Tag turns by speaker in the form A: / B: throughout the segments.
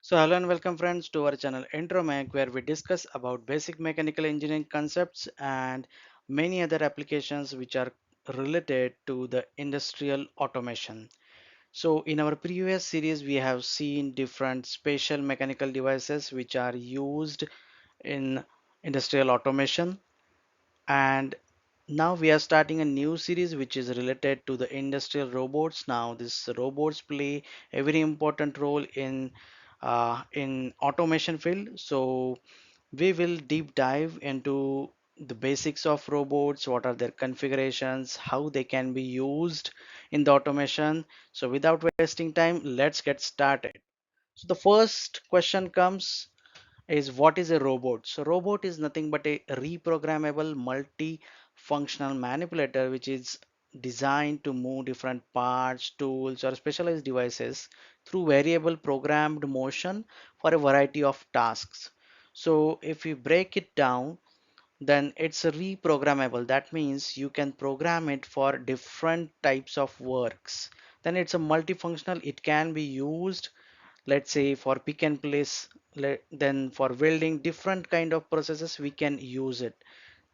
A: So hello and welcome friends to our channel Intromech, where we discuss about basic mechanical engineering concepts and many other applications which are related to the industrial automation. So in our previous series we have seen different special mechanical devices which are used in industrial automation, and now we are starting a new series which is related to the industrial robots. Now these robots play a very important role in automation field. So we will deep dive into the basics of robots, what are their configurations, how they can be used in the automation. So without wasting time, let's get started. So the first question comes is, what is a robot? So robot is nothing but a reprogrammable multi-functional manipulator which is designed to move different parts, tools or specialized devices through variable programmed motion for a variety of tasks. So if we break it down, then it's reprogrammable. That means you can program it for different types of works. Then it's a multifunctional. It can be used, let's say, for pick and place. Then for welding, different kind of processes we can use it.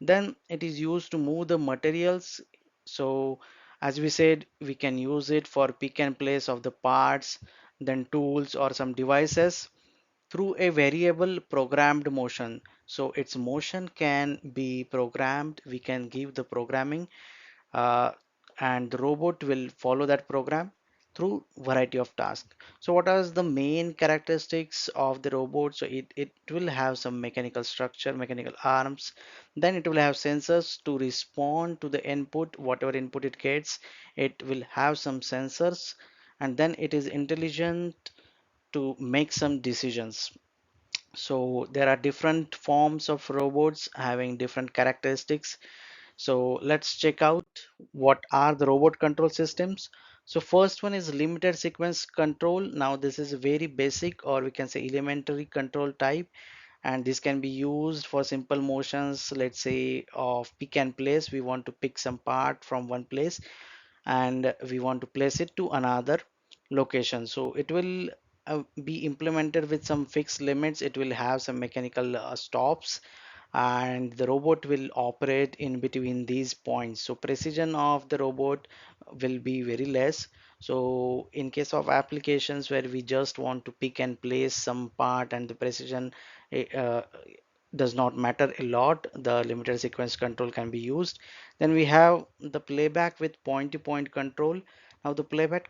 A: Then it is used to move the materials. So as we said, we can use it for pick and place of the parts, then tools or some devices through a variable programmed motion. So its motion can be programmed. We can give the programming, uh, and the robot will follow that program through variety of tasks. So what are the main characteristics of the robot? So it will have some mechanical structure, mechanical arms, then it will have sensors to respond to the input, whatever input it gets. It will have some sensors, and then it is intelligent to make some decisions. So there are different forms of robots having different characteristics. So let's check out what are the robot control systems. So first one is limited sequence control. Now this is very basic, or we can say elementary control type, and this can be used for simple motions, let's say of pick and place. We want to pick some part from one place and we want to place it to another location. So it will be implemented with some fixed limits. It will have some mechanical stops, and the robot will operate in between these points. So precision of the robot will be very less. So in case of applications where we just want to pick and place some part and the precision does not matter a lot, the limited sequence control can be used. Then we have the playback with point to point control. Now the playback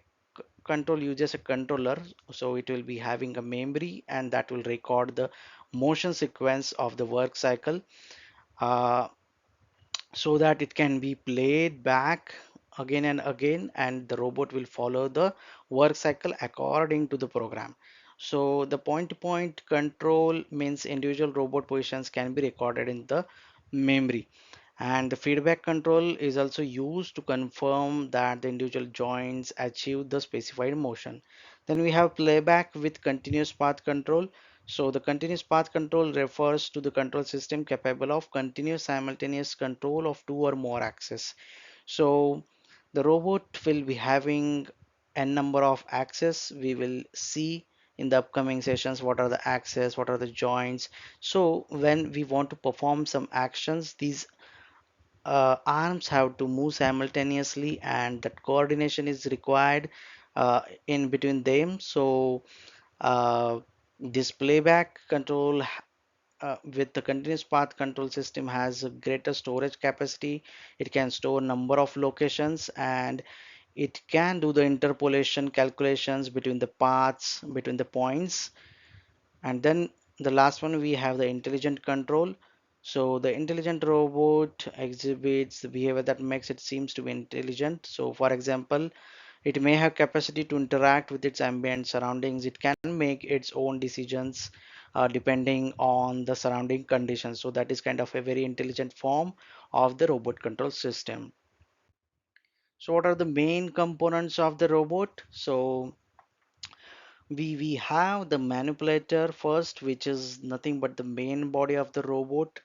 A: control uses a controller, so it will be having a memory and that will record the motion sequence of the work cycle, uh, so that it can be played back again and again, and the robot will follow the work cycle according to the program. So the point to point control means individual robot positions can be recorded in the memory, and the feedback control is also used to confirm that the individual joints achieve the specified motion. Then we have playback with continuous path control. So the continuous path control refers to the control system capable of continuous simultaneous control of two or more axes. So the robot will be having n number of axes. We will see in the upcoming sessions what are the axes, what are the joints. So when we want to perform some actions, these arms have to move simultaneously, and that coordination is required in between them. So this playback control with the continuous path control system has a greater storage capacity. It can store number of locations, and it can do the interpolation calculations between the paths, between the points. And then the last one, we have the intelligent control. So the intelligent robot exhibits the behavior that makes it seems to be intelligent. So for example, it may have capacity to interact with its ambient surroundings. It can make its own decisions depending on the surrounding conditions. So that is kind of a very intelligent form of the robot control system. So what are the main components of the robot? So we have the manipulator first, which is nothing but the main body of the robot,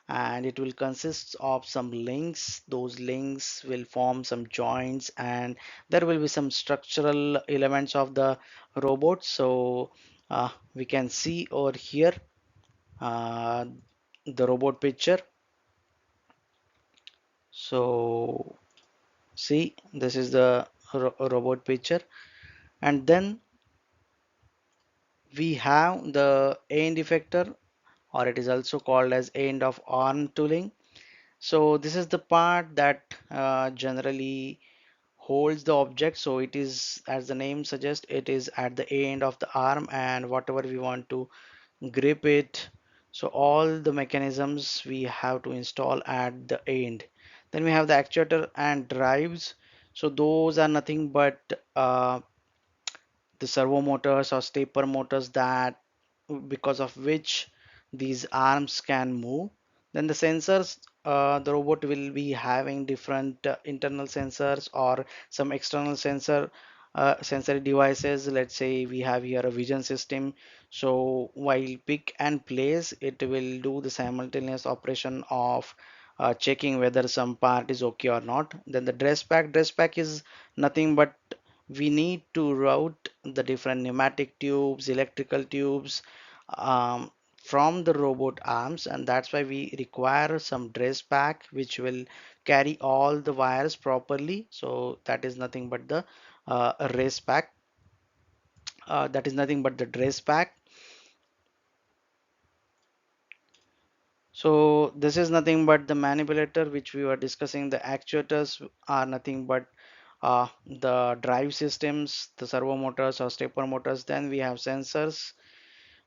A: and it will consist of some links. Those links will form some joints, and there will be some structural elements of the robot. So We can see over here uh, the robot picture. So see, this is the robot picture, and then we have the end effector, or it is also called as end of arm tooling. So this is the part that generally holds the object. So it is, as the name suggests, it is at the end of the arm, and whatever we want to grip it, so all the mechanisms we have to install at the end. Then we have the actuator and drives. So those are nothing but the servo motors or stepper motors that because of which these arms can move. Then the sensors, the robot will be having different internal sensors or some external sensory devices. Let's say we have here a vision system. So while pick and place, it will do the simultaneous operation of checking whether some part is okay or not. Then the dress pack is nothing but we need to route the different pneumatic tubes, electrical tubes from the robot arms, and that's why we require some dress pack which will carry all the wires properly. So that is nothing but the race pack. That is nothing but the dress pack. So this is nothing but the manipulator which we were discussing. The actuators are nothing but the drive systems, the servo motors or stepper motors. Then we have sensors,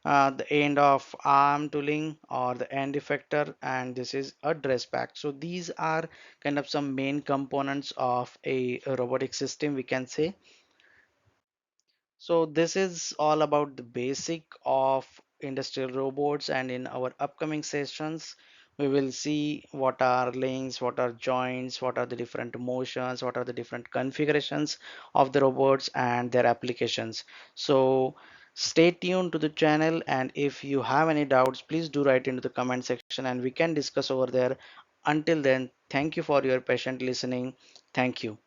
A: the end of arm tooling or the end effector, and this is a dress pack. So these are kind of some main components of a robotic system, we can say. So this is all about the basic of industrial robots, and in our upcoming sessions, we will see what are links, what are joints, what are the different motions, what are the different configurations of the robots and their applications. So stay tuned to the channel, and if you have any doubts, please do write into the comment section and we can discuss over there. Until then, thank you for your patient listening. Thank you.